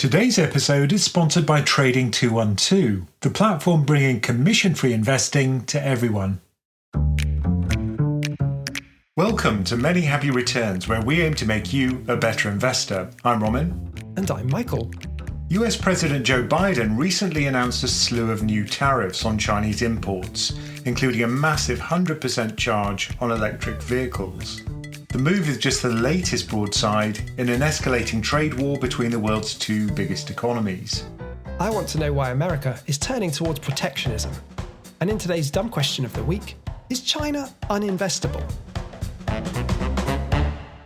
Today's episode is sponsored by Trading 212, the platform bringing commission-free investing to everyone. Welcome to Many Happy Returns, where we aim to make you a better investor. I'm Roman. And I'm Michael. US President Joe Biden recently announced a slew of new tariffs on Chinese imports, including a massive 100% charge on electric vehicles. The move is just the latest broadside in an escalating trade war between the world's two biggest economies. I want to know why America is turning towards protectionism. And in today's dumb question of the week, is China uninvestable?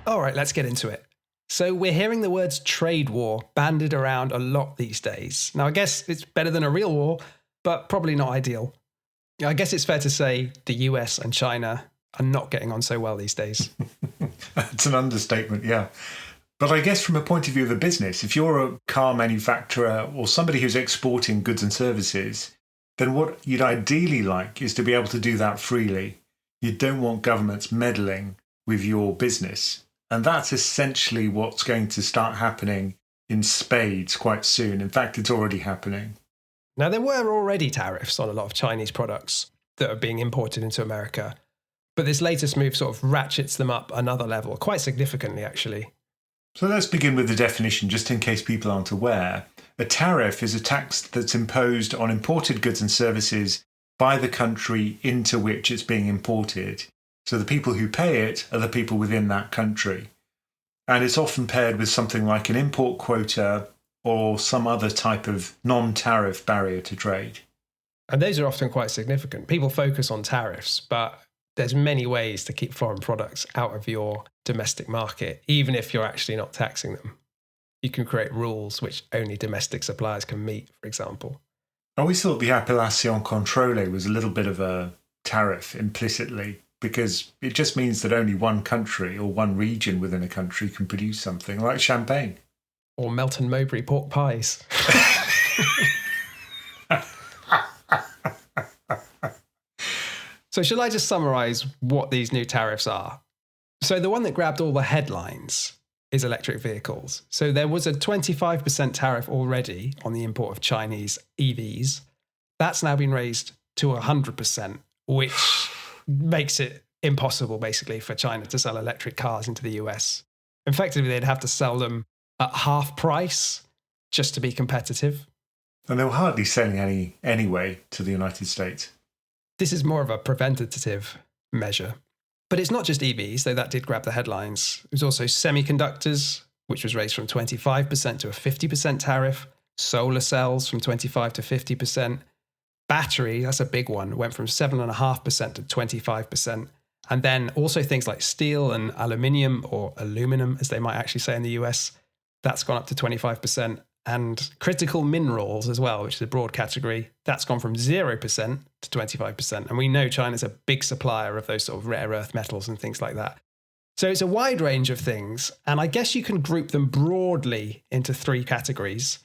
All right, let's get into it. So we're hearing the words trade war bandied around a lot these days. Now, I guess it's better than a real war, but probably not ideal. I guess it's fair to say the US and China are not getting on so well these days. It's an understatement, yeah. But I guess from a point of view of a business, if you're a car manufacturer or somebody who's exporting goods and services, then what you'd ideally like is to be able to do that freely. You don't want governments meddling with your business. And that's essentially what's going to start happening in spades quite soon. In fact, it's already happening. Now, there were already tariffs on a lot of Chinese products that are being imported into America. But this latest move sort of ratchets them up another level, quite significantly, actually. So let's begin with the definition, just in case people aren't aware. A tariff is a tax that's imposed on imported goods and services by the country into which it's being imported. So the people who pay it are the people within that country. And it's often paired with something like an import quota or some other type of non-tariff barrier to trade. And those are often quite significant. People focus on tariffs, but there's many ways to keep foreign products out of your domestic market, even if you're actually not taxing them. You can create rules which only domestic suppliers can meet, for example. I always thought the appellation contrôlée was a little bit of a tariff implicitly, because it just means that only one country or one region within a country can produce something like champagne. Or Melton Mowbray pork pies. So shall I just summarise what these new tariffs are? So the one that grabbed all the headlines is electric vehicles. So there was a 25% tariff already on the import of Chinese EVs. That's now been raised to 100%, which makes it impossible, basically, for China to sell electric cars into the US. Effectively, they'd have to sell them at half price just to be competitive. And they were hardly selling any anyway to the United States. This is more of a preventative measure. But it's not just EVs, though that did grab the headlines. It was also semiconductors, which was raised from 25% to a 50% tariff. Solar cells from 25 to 50%. Battery, that's a big one, went from 7.5% to 25%. And then also things like steel and aluminium, or aluminum, as they might actually say in the US, that's gone up to 25%. And critical minerals as well, which is a broad category, that's gone from 0% to 25%. And we know China's a big supplier of those sort of rare earth metals and things like that. So it's a wide range of things. And I guess you can group them broadly into three categories.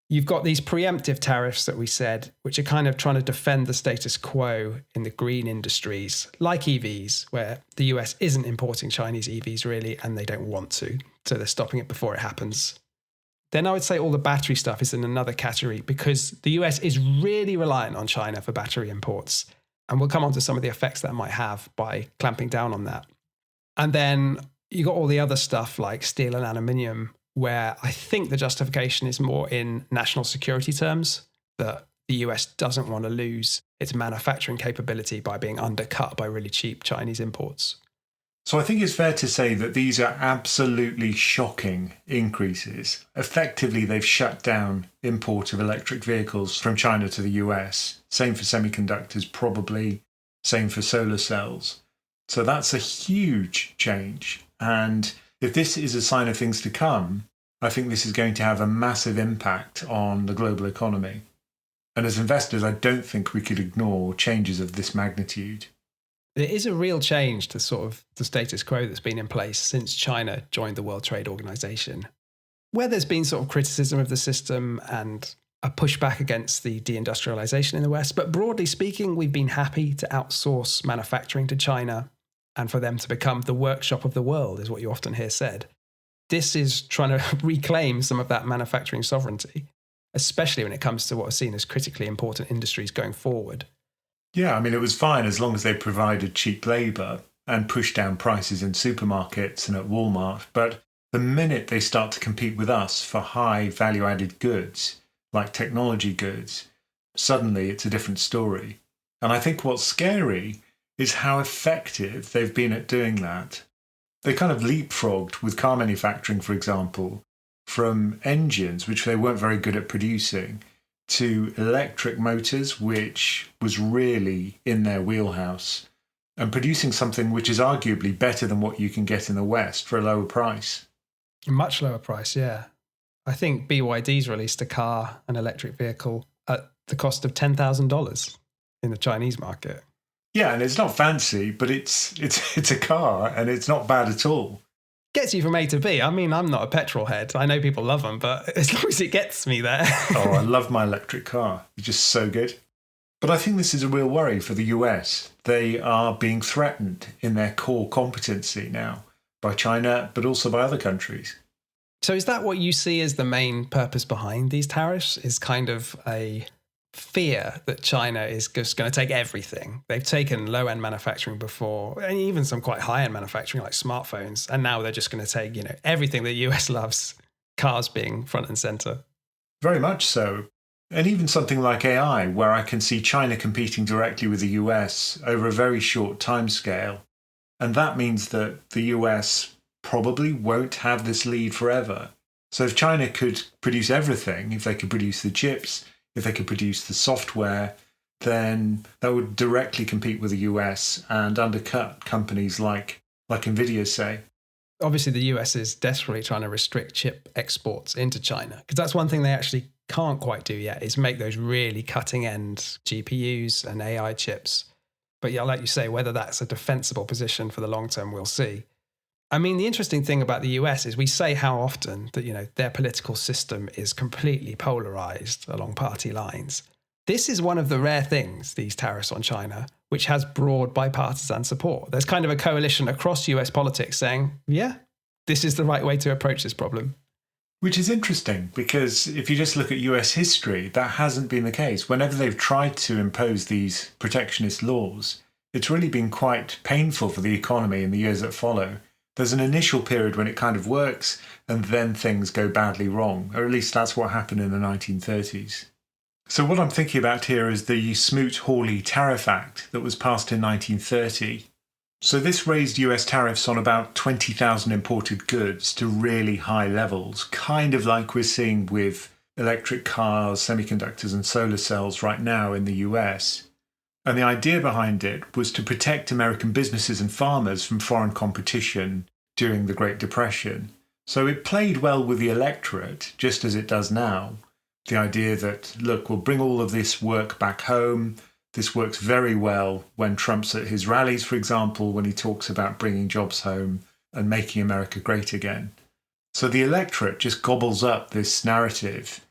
You've got these preemptive tariffs that we said, which are kind of trying to defend the status quo in the green industries, like EVs, where the US isn't importing Chinese EVs really, and they don't want to. So they're stopping it before it happens. Then I would say all the battery stuff is in another category, because the US is really reliant on China for battery imports. And we'll come on to some of the effects that might have by clamping down on that. And then you got all the other stuff like steel and aluminium, where I think the justification is more in national security terms, that the US doesn't want to lose its manufacturing capability by being undercut by really cheap Chinese imports. So I think it's fair to say that these are absolutely shocking increases. Effectively, they've shut down import of electric vehicles from China to the US. Same for semiconductors, probably. Same for solar cells. So that's a huge change. And if this is a sign of things to come, I think this is going to have a massive impact on the global economy. And as investors, I don't think we could ignore changes of this magnitude. It is a real change to sort of the status quo that's been in place since China joined the World Trade Organization, where there's been sort of criticism of the system and a pushback against the deindustrialization in the West. But broadly speaking, we've been happy to outsource manufacturing to China and for them to become the workshop of the world, is what you often hear said. this is trying to reclaim some of that manufacturing sovereignty, especially when it comes to what are seen as critically important industries going forward. Yeah, I mean, it was fine as long as they provided cheap labour and pushed down prices in supermarkets and at Walmart. But the minute they start to compete with us for high value-added goods, like technology goods, suddenly it's a different story. And I think what's scary is how effective they've been at doing that. They kind of leapfrogged with car manufacturing, for example, from engines, which they weren't very good at producing, to electric motors, which was really in their wheelhouse, and producing something which is arguably better than what you can get in the West for a lower price. A much lower price, yeah. I think BYD's released a car, an electric vehicle, at the cost of $10,000 in the Chinese market. Yeah, and it's not fancy, but it's a car, and it's not bad at all. Gets you from A to B. I mean, I'm not a petrol head. I know people love them, but as long as it gets me there. Oh, I love my electric car. It's just so good. But I think this is a real worry for the US. They are being threatened in their core competency now by China, but also by other countries. So is that what you see as the main purpose behind these tariffs? Is kind of a fear that China is just going to take everything. They've taken low-end manufacturing before, and even some quite high-end manufacturing like smartphones, and now they're just going to take, everything the US loves, cars being front and center. Very much so. And even something like AI, where I can see China competing directly with the US over a very short timescale. And that means that the US probably won't have this lead forever. So if China could produce everything, if they could produce the chips, if they could produce the software, then that would directly compete with the US and undercut companies like Nvidia, say. Obviously, the US is desperately trying to restrict chip exports into China, because that's one thing they actually can't quite do yet, is make those really cutting-end GPUs and AI chips. But yeah, like you say, whether that's a defensible position for the long term, we'll see. I mean, the interesting thing about the US is we say how often that, their political system is completely polarized along party lines. This is one of the rare things, these tariffs on China, which has broad bipartisan support. There's kind of a coalition across US politics saying, yeah, this is the right way to approach this problem. Which is interesting, because if you just look at US history, that hasn't been the case. Whenever they've tried to impose these protectionist laws, it's really been quite painful for the economy in the years that follow. There's an initial period when it kind of works, and then things go badly wrong, or at least that's what happened in the 1930s. So what I'm thinking about here is the Smoot-Hawley Tariff Act that was passed in 1930. So this raised US tariffs on about 20,000 imported goods to really high levels, kind of like we're seeing with electric cars, semiconductors and solar cells right now in the US. And the idea behind it was to protect American businesses and farmers from foreign competition during the Great Depression. So it played well with the electorate, just as it does now. The idea that, look, we'll bring all of this work back home. This works very well when Trump's at his rallies, for example, when he talks about bringing jobs home and making America great again. So the electorate just gobbles up this narrative.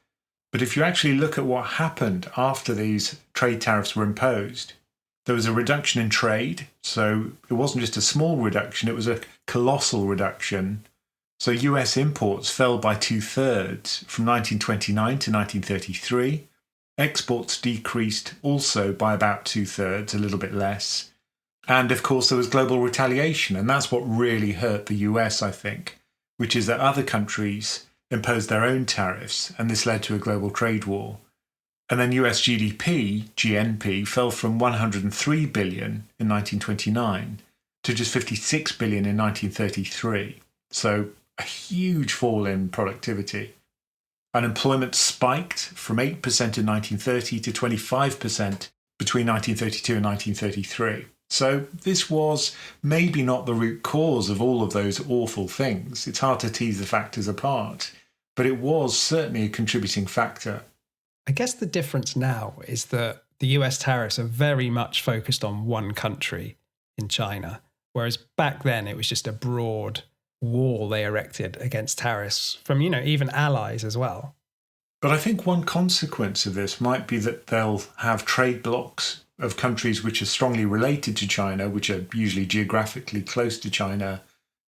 But if you actually look at what happened after these trade tariffs were imposed, there was a reduction in trade. So it wasn't just a small reduction, it was a colossal reduction. So US imports fell by 2/3 from 1929 to 1933. Exports decreased also by about 2/3, a little bit less. And of course, there was global retaliation. And that's what really hurt the US, I think, which is that other countries imposed their own tariffs, and this led to a global trade war. And then US GNP, fell from 103 billion in 1929 to just 56 billion in 1933. So a huge fall in productivity. Unemployment spiked from 8% in 1930 to 25% between 1932 and 1933. So this was maybe not the root cause of all of those awful things. It's hard to tease the factors apart, but it was certainly a contributing factor. I guess the difference now is that the US tariffs are very much focused on one country in China, whereas back then it was just a broad wall they erected against tariffs from, even allies as well. But I think one consequence of this might be that they'll have trade blocs of countries which are strongly related to China, which are usually geographically close to China,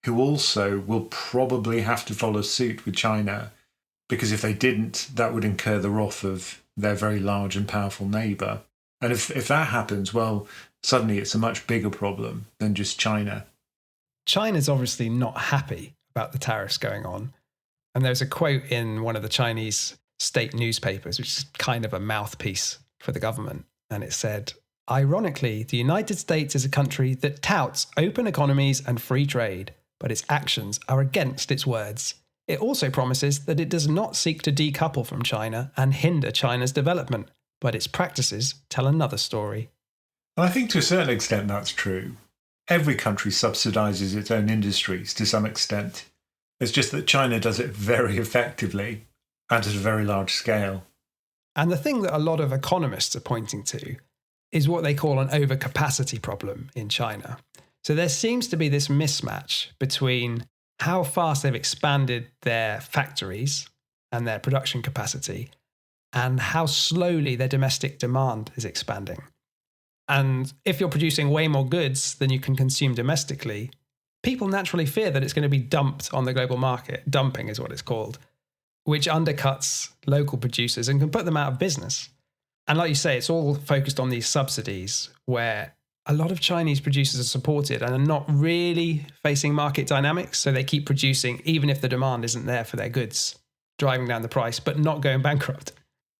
who also will probably have to follow suit with China, because if they didn't, that would incur the wrath of their very large and powerful neighbour. And if that happens, well, suddenly it's a much bigger problem than just China. China's obviously not happy about the tariffs going on. And there's a quote in one of the Chinese state newspapers, which is kind of a mouthpiece for the government. And it said, ironically, the United States is a country that touts open economies and free trade, but its actions are against its words. It also promises that it does not seek to decouple from China and hinder China's development, but its practices tell another story. And I think to a certain extent that's true. Every country subsidises its own industries to some extent. It's just that China does it very effectively and at a very large scale. And the thing that a lot of economists are pointing to is what they call an overcapacity problem in China. So there seems to be this mismatch between how fast they've expanded their factories and their production capacity and how slowly their domestic demand is expanding. And if you're producing way more goods than you can consume domestically, people naturally fear that it's going to be dumped on the global market. Dumping is what it's called, which undercuts local producers and can put them out of business. And like you say, it's all focused on these subsidies where a lot of Chinese producers are supported and are not really facing market dynamics. So they keep producing even if the demand isn't there for their goods, driving down the price, but not going bankrupt.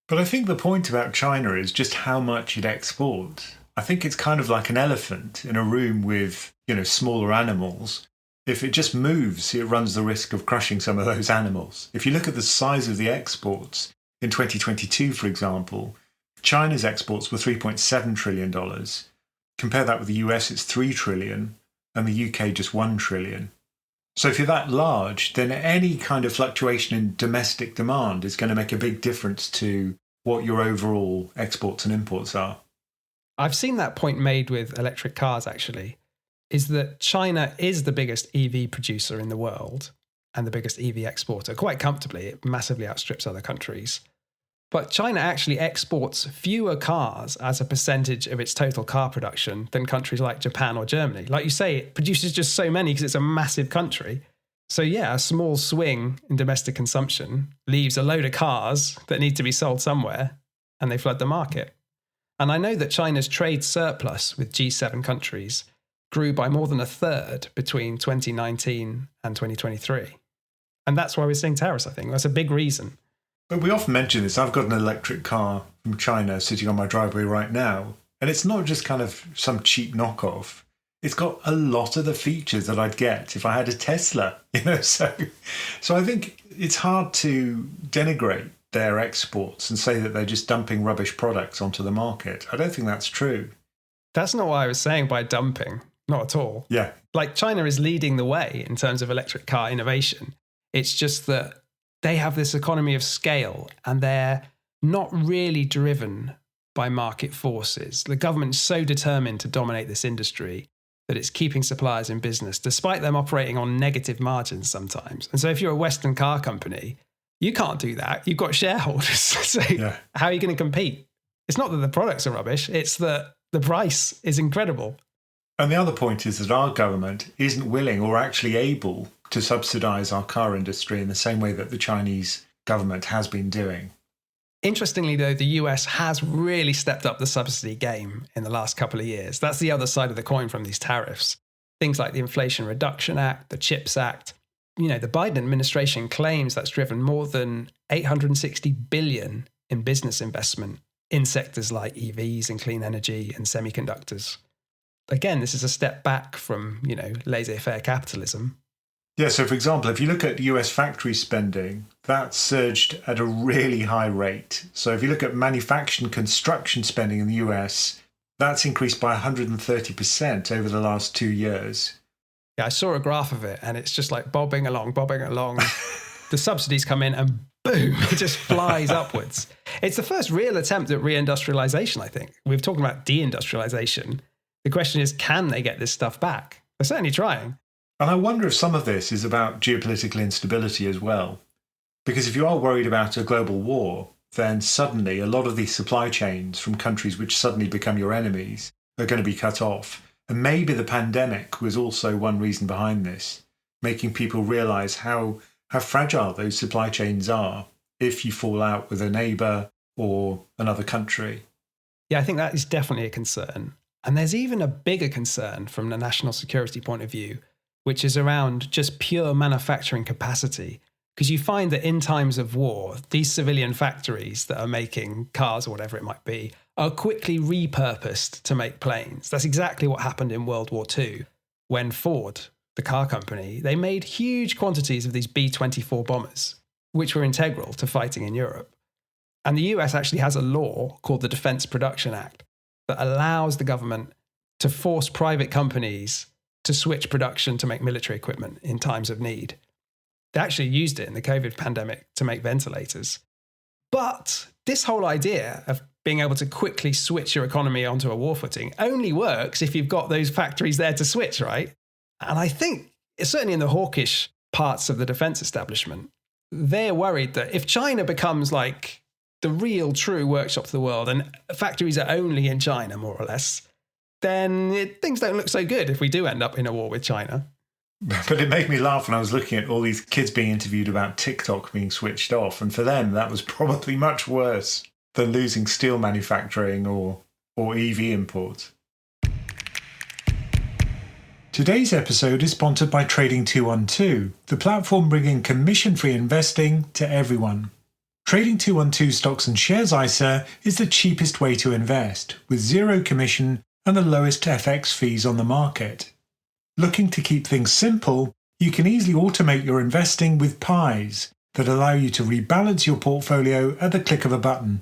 But I think the point about China is just how much it exports. I think it's kind of like an elephant in a room with, smaller animals. If it just moves, it runs the risk of crushing some of those animals. If you look at the size of the exports in 2022, for example, China's exports were $3.7 trillion. Compare that with the US, it's $3 trillion, and the UK just $1 trillion. So if you're that large, then any kind of fluctuation in domestic demand is going to make a big difference to what your overall exports and imports are. I've seen that point made with electric cars, actually, is that China is the biggest EV producer in the world and the biggest EV exporter, quite comfortably. It massively outstrips other countries. But China actually exports fewer cars as a percentage of its total car production than countries like Japan or Germany. Like you say, it produces just so many because it's a massive country. So yeah, a small swing in domestic consumption leaves a load of cars that need to be sold somewhere and they flood the market. And I know that China's trade surplus with G7 countries grew by more than a third between 2019 and 2023. And that's why we're seeing tariffs, I think. That's a big reason. But we often mention this. I've got an electric car from China sitting on my driveway right now. And it's not just kind of some cheap knockoff. It's got a lot of the features that I'd get if I had a Tesla, So I think it's hard to denigrate their exports and say that they're just dumping rubbish products onto the market. I don't think that's true. That's not what I was saying by dumping. Not at all. Yeah. Like China is leading the way in terms of electric car innovation. It's just that they have this economy of scale and they're not really driven by market forces. The government is so determined to dominate this industry that it's keeping suppliers in business, despite them operating on negative margins sometimes. And so if you're a Western car company, you can't do that. You've got shareholders. So How are you going to compete? It's not that the products are rubbish. It's that the price is incredible. And the other point is that our government isn't willing or actually able to subsidise our car industry in the same way that the Chinese government has been doing. Interestingly, though, the US has really stepped up the subsidy game in the last couple of years. That's the other side of the coin from these tariffs. Things like the Inflation Reduction Act, the CHIPS Act. The Biden administration claims that's driven more than $860 billion in business investment in sectors like EVs and clean energy and semiconductors. Again, this is a step back from, laissez-faire capitalism. Yeah, so for example, if you look at US factory spending, that surged at a really high rate. So if you look at manufacturing construction spending in the US, that's increased by 130% over the last 2 years. Yeah, I saw a graph of it and it's just like bobbing along. The subsidies come in and boom, it just flies upwards. It's the first real attempt at reindustrialization, I think. We've talked about deindustrialization. The question is, can they get this stuff back? They're certainly trying. And I wonder if some of this is about geopolitical instability as well. Because if you are worried about a global war, then suddenly a lot of these supply chains from countries which suddenly become your enemies are going to be cut off. And maybe the pandemic was also one reason behind this. making people realize how fragile those supply chains are if you fall out with a neighbor or another country. Yeah, I think that is definitely a concern. And there's even a bigger concern from the national security point of view, which is around just pure manufacturing capacity. Because you find that in times of war, these civilian factories that are making cars or whatever it might be are quickly repurposed to make planes. That's exactly what happened in World War II when Ford, the car company, they made huge quantities of these B-24 bombers, which were integral to fighting in Europe. And the US actually has a law called the Defense Production Act that allows the government to force private companies to switch production to make military equipment in times of need. They actually used it in the COVID pandemic to make ventilators. But this whole idea of being able to quickly switch your economy onto a war footing only works if you've got those factories there to switch, right? And I think, certainly in the hawkish parts of the defense establishment, they're worried that if China becomes like the real true workshop of the world and factories are only in China, more or less, then things don't look so good if we do end up in a war with China. But it made me laugh when I was looking at all these kids being interviewed about TikTok being switched off. And for them, that was probably much worse than losing steel manufacturing or EV imports. Today's episode is sponsored by Trading 212, the platform bringing commission-free investing to everyone. Trading 212 Stocks and Shares ISA is the cheapest way to invest, with zero commission and the lowest FX fees on the market. Looking to keep things simple, you can easily automate your investing with pies that allow you to rebalance your portfolio at the click of a button.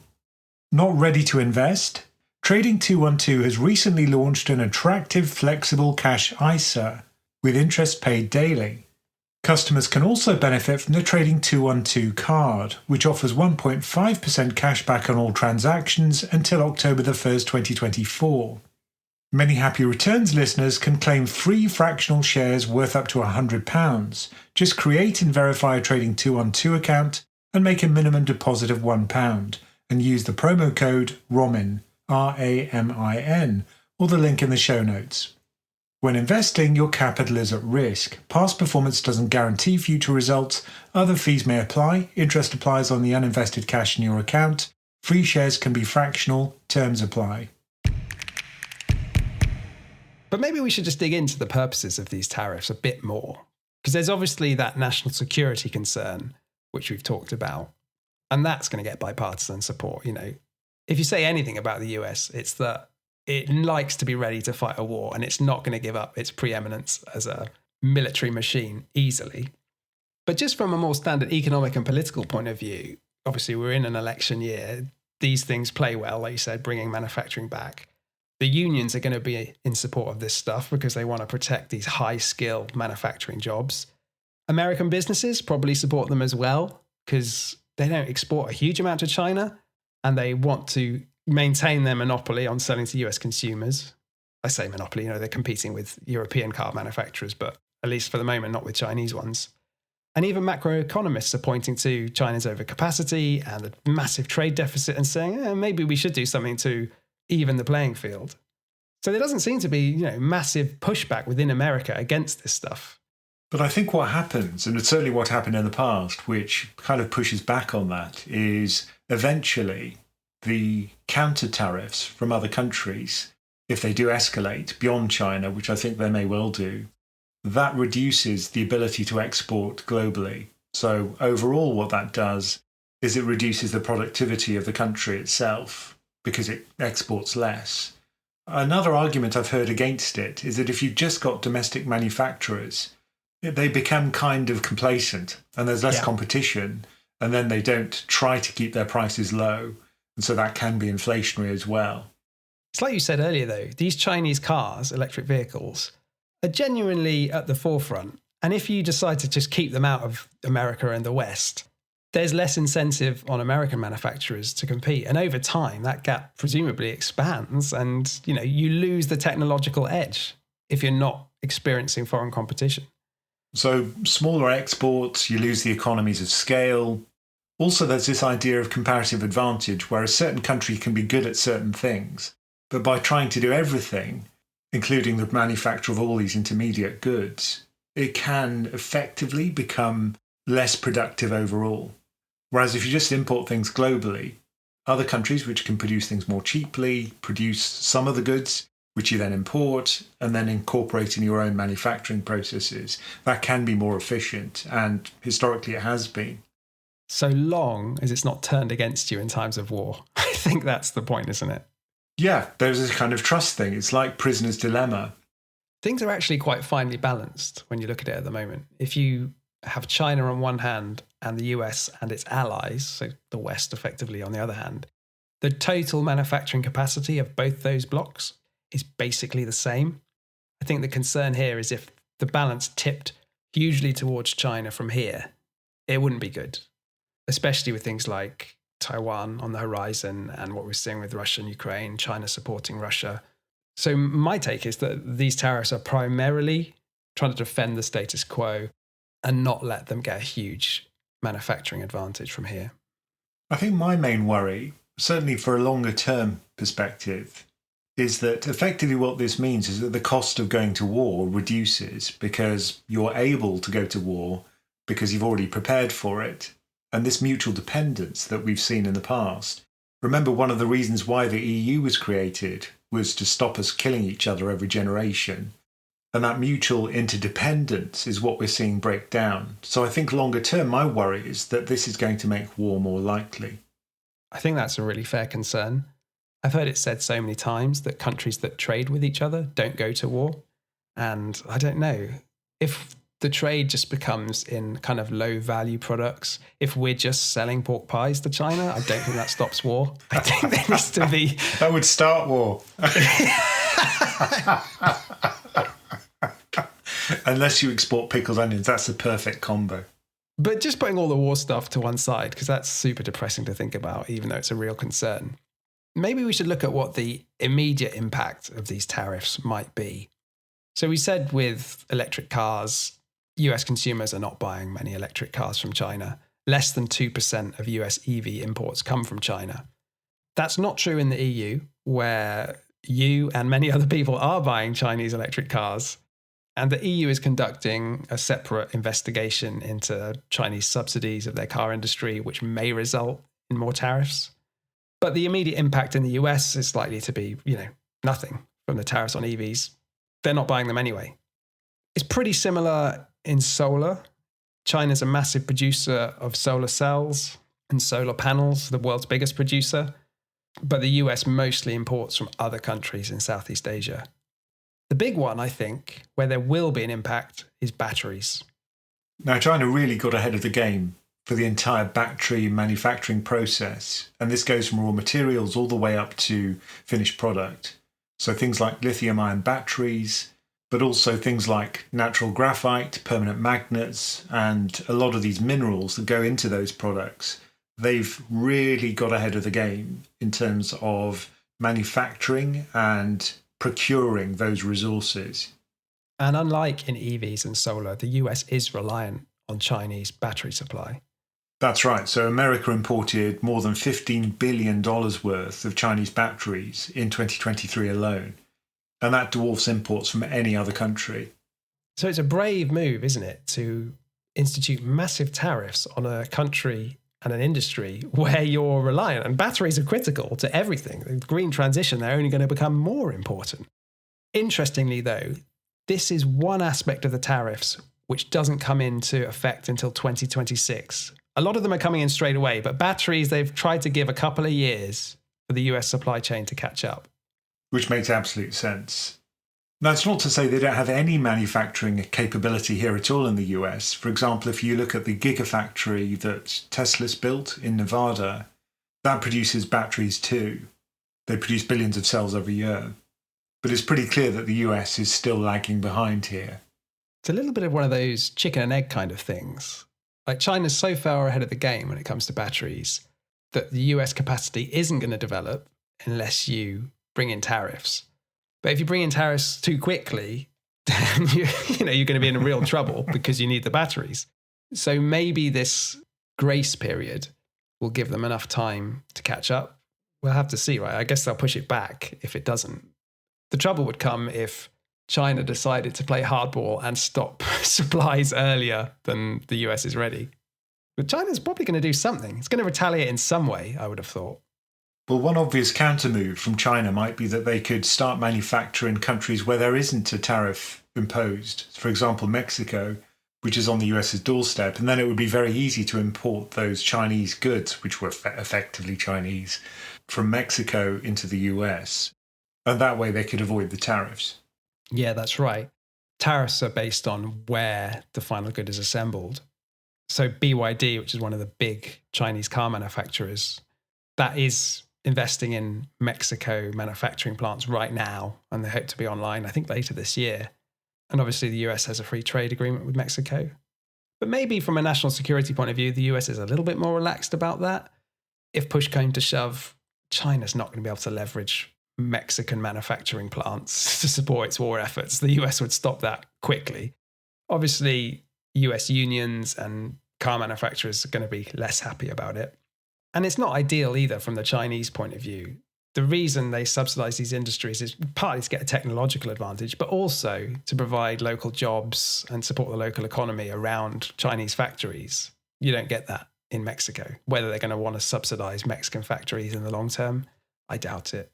Not ready to invest? Trading 212 has recently launched an attractive flexible cash ISA with interest paid daily. Customers can also benefit from the Trading 212 card, which offers 1.5% cash back on all transactions until October the 1st, 2024. Many Happy Returns listeners can claim free fractional shares worth up to £100. Just create and verify a Trading 212 account and make a minimum deposit of £1 and use the promo code RAMIN, RAMIN, or the link in the show notes. When investing, your capital is at risk. Past performance doesn't guarantee future results. Other fees may apply. Interest applies on the uninvested cash in your account. Free shares can be fractional. Terms apply. But maybe we should just dig into the purposes of these tariffs a bit more. Because there's obviously that national security concern, which we've talked about. And that's going to get bipartisan support. You know, if you say anything about the US, it's that it likes to be ready to fight a war, and it's not going to give up its preeminence as a military machine easily. But just from a more standard economic and political point of view, obviously we're in an election year. These things play well, like you said, bringing manufacturing back. The unions are going to be in support of this stuff because they want to protect these high-skill manufacturing jobs. American businesses probably support them as well because they don't export a huge amount to China and they want to maintain their monopoly on selling to US consumers. I say monopoly, you know, they're competing with European car manufacturers, but at least for the moment, not with Chinese ones. And even macroeconomists are pointing to China's overcapacity and the massive trade deficit and saying, maybe we should do something to even the playing field. So there doesn't seem to be, massive pushback within America against this stuff. But I think what happens, and it's certainly what happened in the past, which kind of pushes back on that, is eventually the counter tariffs from other countries, if they do escalate beyond China, which I think they may well do, that reduces the ability to export globally. So overall, what that does is it reduces the productivity of the country itself because it exports less. Another argument I've heard against it is that if you've just got domestic manufacturers, they become kind of complacent and there's less competition, and then they don't try to keep their prices low. And so that can be inflationary as well. It's like you said earlier, though, these Chinese cars, electric vehicles, are genuinely at the forefront. And if you decide to just keep them out of America and the West, there's less incentive on American manufacturers to compete. And over time, that gap presumably expands and, you lose the technological edge if you're not experiencing foreign competition. So smaller exports, you lose the economies of scale. Also, there's this idea of comparative advantage where a certain country can be good at certain things, but by trying to do everything, including the manufacture of all these intermediate goods, it can effectively become less productive overall. Whereas if you just import things globally, other countries which can produce things more cheaply, produce some of the goods, which you then import and then incorporate in your own manufacturing processes, that can be more efficient. And historically it has been. So long as it's not turned against you in times of war. I think that's the point, isn't it? Yeah, there's this kind of trust thing. It's like prisoner's dilemma. Things are actually quite finely balanced when you look at it at the moment. If you have China on one hand and the US and its allies, so the West effectively on the other hand, the total manufacturing capacity of both those blocks is basically the same. I think the concern here is if the balance tipped hugely towards China from here, it wouldn't be good, especially with things like Taiwan on the horizon and what we're seeing with Russia and Ukraine, China supporting Russia. So my take is that these tariffs are primarily trying to defend the status quo and not let them get a huge manufacturing advantage from here. I think my main worry, certainly for a longer term perspective, is that effectively what this means is that the cost of going to war reduces because you're able to go to war because you've already prepared for it. And this mutual dependence that we've seen in the past. Remember, one of the reasons why the EU was created was to stop us killing each other every generation. And that mutual interdependence is what we're seeing break down. So I think longer term, my worry is that this is going to make war more likely. I think that's a really fair concern. I've heard it said so many times that countries that trade with each other don't go to war. And I don't know, if the trade just becomes in kind of low value products, if we're just selling pork pies to China, I don't think that stops war. I think there needs to be... That would start war. Unless you export pickled onions, that's a perfect combo. But just putting all the war stuff to one side, because that's super depressing to think about, even though it's a real concern. Maybe we should look at what the immediate impact of these tariffs might be. So we said with electric cars, US consumers are not buying many electric cars from China. Less than 2% of US EV imports come from China. That's not true in the EU, where you and many other people are buying Chinese electric cars. And the EU is conducting a separate investigation into Chinese subsidies of their car industry, which may result in more tariffs. But the immediate impact in the US is likely to be, nothing from the tariffs on EVs. They're not buying them anyway. It's pretty similar in solar. China's a massive producer of solar cells and solar panels, the world's biggest producer. But the US mostly imports from other countries in Southeast Asia. The big one, I think, where there will be an impact is batteries. Now, China really got ahead of the game for the entire battery manufacturing process. And this goes from raw materials all the way up to finished product. So things like lithium-ion batteries, but also things like natural graphite, permanent magnets, and a lot of these minerals that go into those products. They've really got ahead of the game in terms of manufacturing and procuring those resources. And unlike in EVs and solar, the US is reliant on Chinese battery supply. That's right. So America imported more than $15 billion worth of Chinese batteries in 2023 alone. And that dwarfs imports from any other country. So it's a brave move, isn't it, to institute massive tariffs on a country and an industry where you're reliant. And batteries are critical to everything. The green transition, they're only going to become more important. Interestingly, though, this is one aspect of the tariffs which doesn't come into effect until 2026. A lot of them are coming in straight away, but batteries, they've tried to give a couple of years for the US supply chain to catch up. Which makes absolute sense. Now, it's not to say they don't have any manufacturing capability here at all in the US. For example, if you look at the gigafactory that Tesla's built in Nevada, that produces batteries too. They produce billions of cells every year. But it's pretty clear that the US is still lagging behind here. It's a little bit of one of those chicken and egg kind of things. Like China's so far ahead of the game when it comes to batteries that the US capacity isn't going to develop unless you bring in tariffs. But if you bring in tariffs too quickly, then you're going to be in real trouble because you need the batteries. So maybe this grace period will give them enough time to catch up. We'll have to see, right? I guess they'll push it back if it doesn't. The trouble would come if China decided to play hardball and stop supplies earlier than the US is ready. But China's probably going to do something. It's going to retaliate in some way, I would have thought. Well, one obvious countermove from China might be that they could start manufacturing in countries where there isn't a tariff imposed. For example, Mexico, which is on the US's doorstep. And then it would be very easy to import those Chinese goods, which were effectively Chinese, from Mexico into the US. And that way they could avoid the tariffs. Yeah, that's right. Tariffs are based on where the final good is assembled. So BYD, which is one of the big Chinese car manufacturers, that is investing in Mexico manufacturing plants right now, and they hope to be online, I think, later this year. And obviously the US has a free trade agreement with Mexico. But maybe from a national security point of view, the US is a little bit more relaxed about that. If push came to shove, China's not going to be able to leverage Mexican manufacturing plants to support its war efforts. The US would stop that quickly. Obviously, US unions and car manufacturers are going to be less happy about it. And it's not ideal either from the Chinese point of view. The reason they subsidize these industries is partly to get a technological advantage, but also to provide local jobs and support the local economy around Chinese factories. You don't get that in Mexico. Whether they're going to want to subsidize Mexican factories in the long term, I doubt it.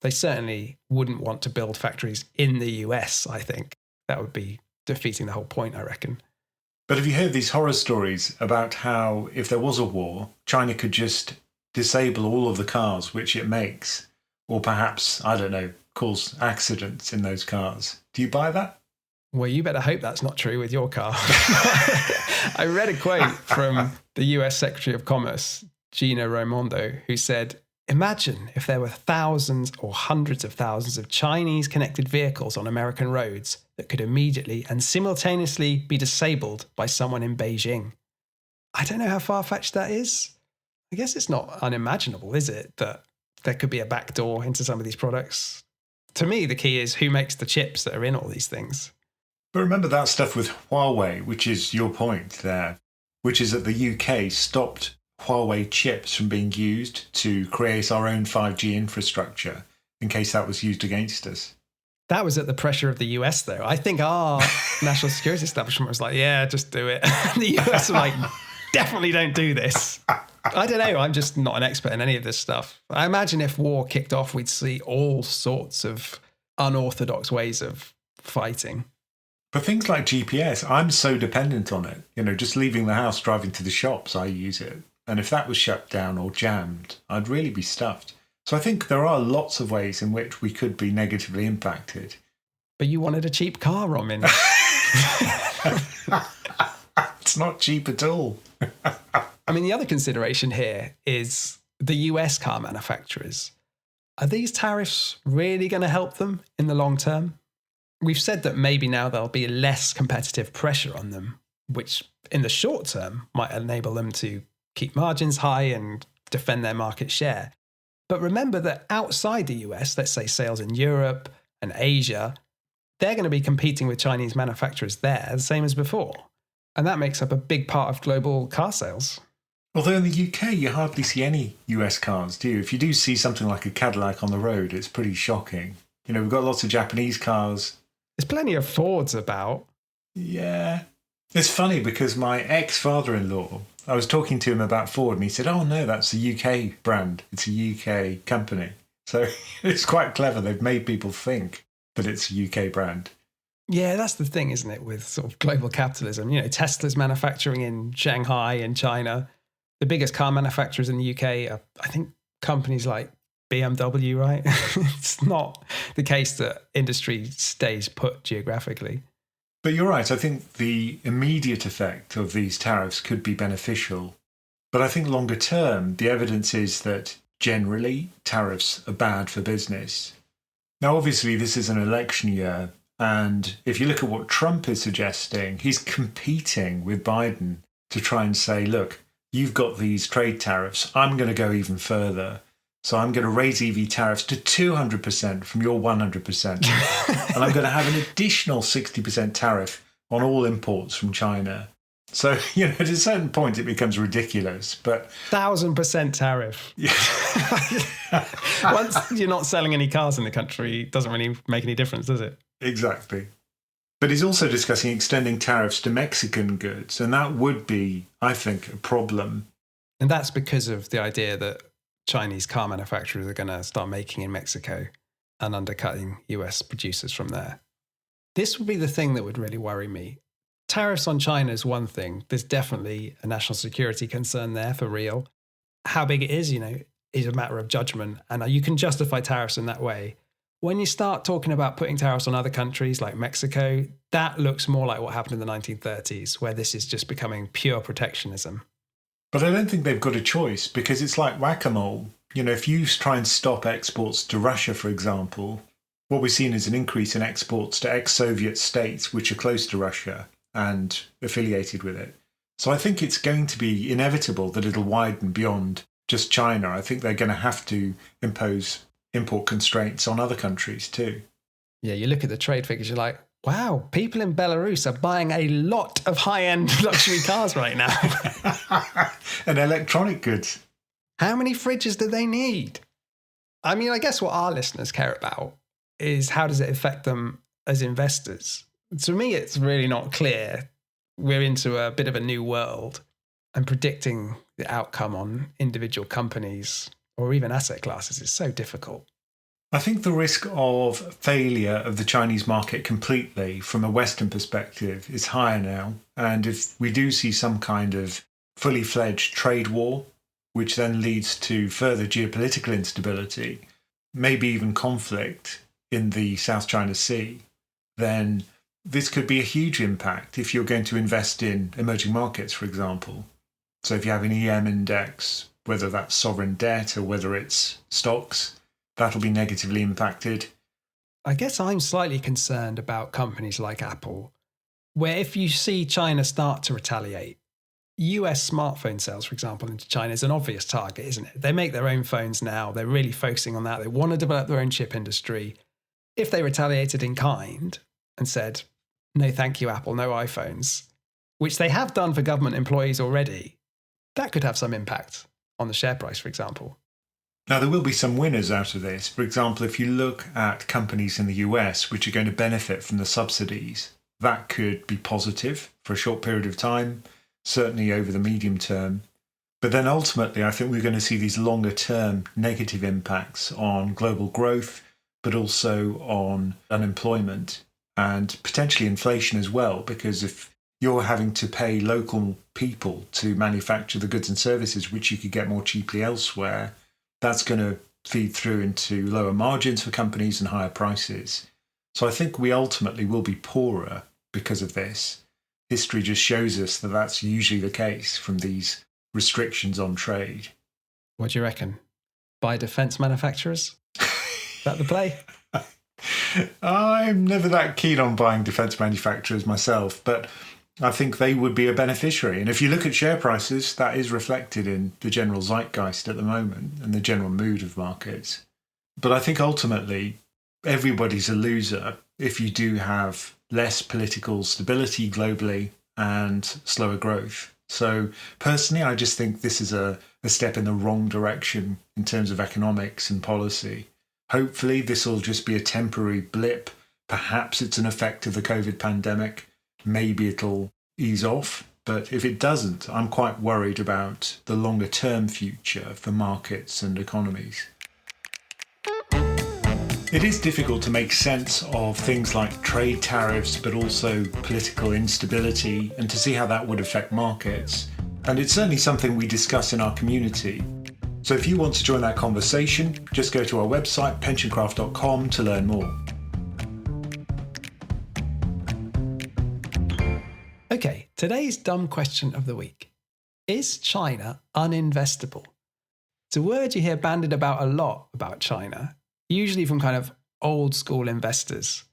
They certainly wouldn't want to build factories in the US, I think. That would be defeating the whole point, I reckon. But have you heard these horror stories about how if there was a war, China could just disable all of the cars which it makes, or perhaps, I don't know, cause accidents in those cars? Do you buy that? Well, you better hope that's not true with your car. I read a quote from the US Secretary of Commerce, Gina Raimondo, who said, "Imagine if there were thousands or hundreds of thousands of Chinese connected vehicles on American roads that could immediately and simultaneously be disabled by someone in Beijing." I don't know how far-fetched that is. I guess it's not unimaginable, is it, that there could be a backdoor into some of these products? To me, the key is who makes the chips that are in all these things. But remember that stuff with Huawei, which is your point there, which is that the UK stopped Huawei chips from being used to create our own 5G infrastructure in case that was used against us. That was at the pressure of the US, though. I think our national security establishment was like, yeah, just do it. And the US were like, definitely don't do this. I don't know. I'm just not an expert in any of this stuff. I imagine if war kicked off, we'd see all sorts of unorthodox ways of fighting. But things like GPS, I'm so dependent on it. You know, just leaving the house, driving to the shops, I use it. And if that was shut down or jammed, I'd really be stuffed. So I think there are lots of ways in which we could be negatively impacted. But you wanted a cheap car, Romin. It's not cheap at all. I mean, the other consideration here is the US car manufacturers. Are these tariffs really going to help them in the long term? We've said that maybe now there'll be less competitive pressure on them, which in the short term might enable them to keep margins high and defend their market share. But remember that outside the US, let's say sales in Europe and Asia, they're going to be competing with Chinese manufacturers there, the same as before. And that makes up a big part of global car sales. Although in the UK, you hardly see any US cars, do you? If you do see something like a Cadillac on the road, it's pretty shocking. You know, we've got lots of Japanese cars. There's plenty of Fords about. Yeah. It's funny because my ex-father-in-law, I was talking to him about Ford and he said, oh no, that's a UK brand. It's a UK company. So it's quite clever. They've made people think that it's a UK brand. Yeah, that's the thing, isn't it, with sort of global capitalism. You know, Tesla's manufacturing in Shanghai and China. The biggest car manufacturers in the UK are, I think, companies like BMW, right? It's not the case that industry stays put geographically. But you're right. I think the immediate effect of these tariffs could be beneficial. But I think longer term, the evidence is that generally tariffs are bad for business. Now, obviously, this is an election year. And if you look at what Trump is suggesting, he's competing with Biden to try and say, look, you've got these trade tariffs. I'm going to go even further. So I'm going to raise EV tariffs to 200% from your 100%. And I'm going to have an additional 60% tariff on all imports from China. So, you know, at a certain point, it becomes ridiculous. But 1,000% tariff. Yeah. Once you're not selling any cars in the country, it doesn't really make any difference, does it? Exactly. But he's also discussing extending tariffs to Mexican goods, and that would be, I think, a problem. And that's because of the idea that Chinese car manufacturers are going to start making in Mexico and undercutting US producers from there. This would be the thing that would really worry me. Tariffs on China is one thing. There's definitely a national security concern there for real. How big it is, is a matter of judgment. And you can justify tariffs in that way. When you start talking about putting tariffs on other countries like Mexico, that looks more like what happened in the 1930s, where this is just becoming pure protectionism. But I don't think they've got a choice, because it's like whack-a-mole. If you try and stop exports to Russia, for example, what we're seeing is an increase in exports to ex-Soviet states which are close to Russia and affiliated with it. So I think it's going to be inevitable that it'll widen beyond just China. I think they're going to have to impose import constraints on other countries too. Yeah, you look at the trade figures, you're like, wow, people in Belarus are buying a lot of high-end luxury cars right now. And electronic goods. How many fridges do they need? I mean, I guess what our listeners care about is how does it affect them as investors? To me, it's really not clear. We're into a bit of a new world, and predicting the outcome on individual companies or even asset classes is so difficult. I think the risk of failure of the Chinese market completely from a Western perspective is higher now. And if we do see some kind of fully fledged trade war, which then leads to further geopolitical instability, maybe even conflict in the South China Sea, then this could be a huge impact if you're going to invest in emerging markets, for example. So if you have an EM index, whether that's sovereign debt or whether it's stocks, that'll be negatively impacted. I guess I'm slightly concerned about companies like Apple, where if you see China start to retaliate, US smartphone sales, for example, into China is an obvious target, isn't it? They make their own phones now. They're really focusing on that. They want to develop their own chip industry. If they retaliated in kind and said, no, thank you, Apple, no iPhones, which they have done for government employees already, that could have some impact on the share price, for example. Now, there will be some winners out of this. For example, if you look at companies in the US which are going to benefit from the subsidies, that could be positive for a short period of time, certainly over the medium term. But then ultimately, I think we're going to see these longer term negative impacts on global growth, but also on unemployment and potentially inflation as well, because if you're having to pay local people to manufacture the goods and services which you could get more cheaply elsewhere, that's going to feed through into lower margins for companies and higher prices. So I think we ultimately will be poorer because of this. History just shows us that that's usually the case from these restrictions on trade. What do you reckon? Buy defence manufacturers? Is that the play? I'm never that keen on buying defence manufacturers myself, but I think they would be a beneficiary. And if you look at share prices, that is reflected in the general zeitgeist at the moment and the general mood of markets. But I think ultimately, everybody's a loser if you do have less political stability globally and slower growth. So personally, I just think this is a step in the wrong direction in terms of economics and policy. Hopefully, this will just be a temporary blip. Perhaps it's an effect of the COVID pandemic. Maybe it'll ease off. But if it doesn't, I'm quite worried about the longer term future for markets and economies. It is difficult to make sense of things like trade tariffs, but also political instability, and to see how that would affect markets. And it's certainly something we discuss in our community. So if you want to join that conversation, just go to our website, PensionCraft.com, to learn more. Okay, today's dumb question of the week. Is China uninvestable? It's a word you hear bandied about a lot about China, usually from kind of old school investors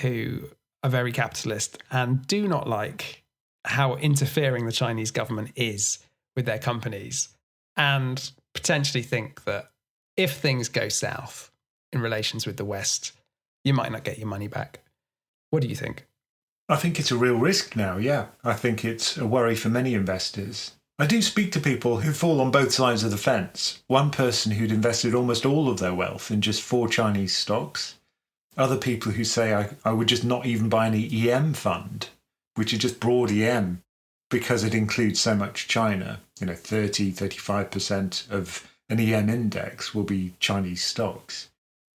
who are very capitalist and do not like how interfering the Chinese government is with their companies, and potentially think that if things go south in relations with the West, you might not get your money back. What do you think? I think it's a real risk now, yeah. I think it's a worry for many investors. I do speak to people who fall on both sides of the fence. One person who'd invested almost all of their wealth in just 4 Chinese stocks, other people who say I would just not even buy any EM fund, which is just broad EM, because it includes so much China. 35% of an EM index will be Chinese stocks.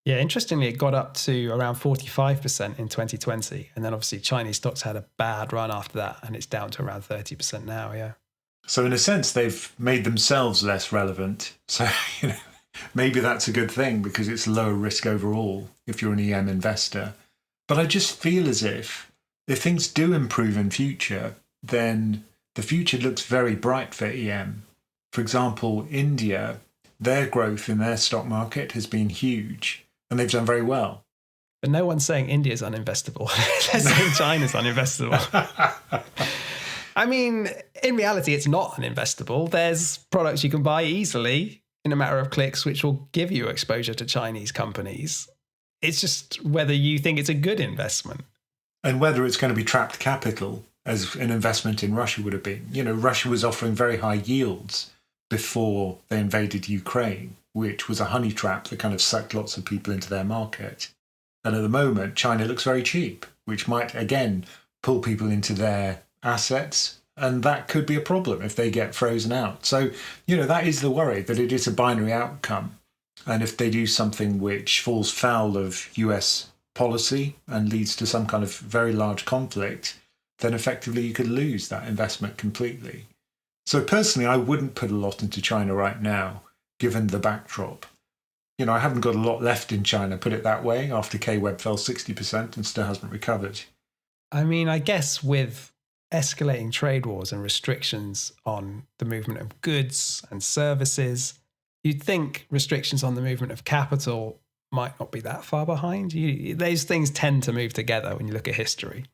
Yeah, interestingly, it got up to around 45% in 2020. And then obviously Chinese stocks had a bad run after that, and it's down to around 30% now, yeah. So in a sense, they've made themselves less relevant. So, maybe that's a good thing because it's lower risk overall if you're an EM investor. But I just feel as if things do improve in future, then the future looks very bright for EM. For example, India, their growth in their stock market has been huge. And they've done very well. But no one's saying India's uninvestable. They're saying China's uninvestable. I mean, in reality, it's not uninvestable. There's products you can buy easily in a matter of clicks, which will give you exposure to Chinese companies. It's just whether you think it's a good investment. And whether it's going to be trapped capital, as an investment in Russia would have been. Russia was offering very high yields before they invaded Ukraine, which was a honey trap that kind of sucked lots of people into their market. And at the moment, China looks very cheap, which might, again, pull people into their assets. And that could be a problem if they get frozen out. So, that is the worry, that it is a binary outcome. And if they do something which falls foul of US policy and leads to some kind of very large conflict, then effectively you could lose that investment completely. So personally, I wouldn't put a lot into China right now, given the backdrop. I haven't got a lot left in China, put it that way, after K-Web fell 60% and still hasn't recovered. I mean, I guess with escalating trade wars and restrictions on the movement of goods and services, you'd think restrictions on the movement of capital might not be that far behind. Those things tend to move together when you look at history.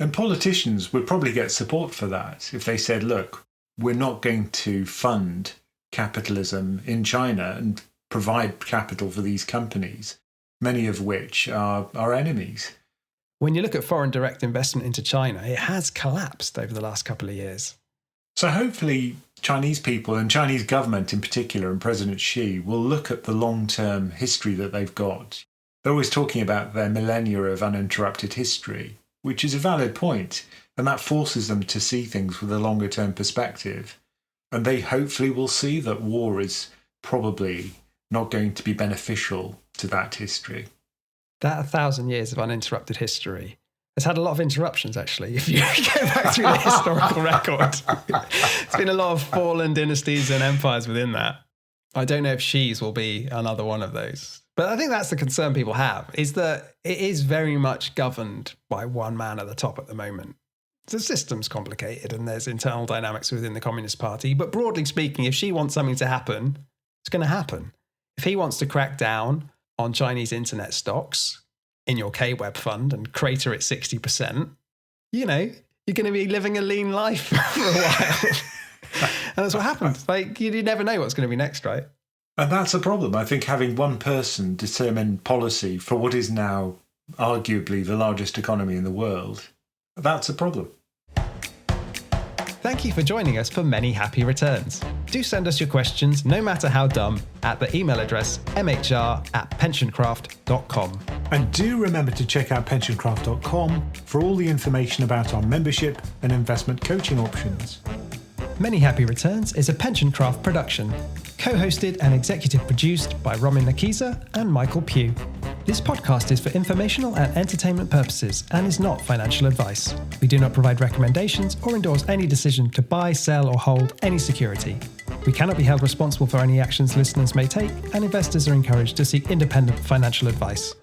And politicians would probably get support for that if they said, look, we're not going to fund capitalism in China and provide capital for these companies, many of which are our enemies. When you look at foreign direct investment into China, it has collapsed over the last couple of years. So hopefully Chinese people and Chinese government in particular and President Xi will look at the long-term history that they've got. They're always talking about their millennia of uninterrupted history, which is a valid point, and that forces them to see things with a longer-term perspective. And they hopefully will see that war is probably not going to be beneficial to that history. That 1,000 years of uninterrupted history has had a lot of interruptions, actually, if you go back through the historical record. It's been a lot of fallen dynasties and empires within that. I don't know if Xi's will be another one of those. But I think that's the concern people have, is that it is very much governed by one man at the top at the moment. The system's complicated and there's internal dynamics within the Communist Party. But broadly speaking, if Xi wants something to happen, it's going to happen. If he wants to crack down on Chinese internet stocks in your K-Web fund and crater it 60%, you're going to be living a lean life for a while. And that's what happens. You never know what's going to be next, right? And that's a problem. I think having one person determine policy for what is now arguably the largest economy in the world, that's a problem. Thank you for joining us for Many Happy Returns. Do send us your questions, no matter how dumb, at the email address mhr@pensioncraft.com. And do remember to check out PensionCraft.com for all the information about our membership and investment coaching options. Many Happy Returns is a PensionCraft production, co-hosted and executive produced by Roman Nakiza and Michael Pugh. This podcast is for informational and entertainment purposes and is not financial advice. We do not provide recommendations or endorse any decision to buy, sell, or hold any security. We cannot be held responsible for any actions listeners may take, and investors are encouraged to seek independent financial advice.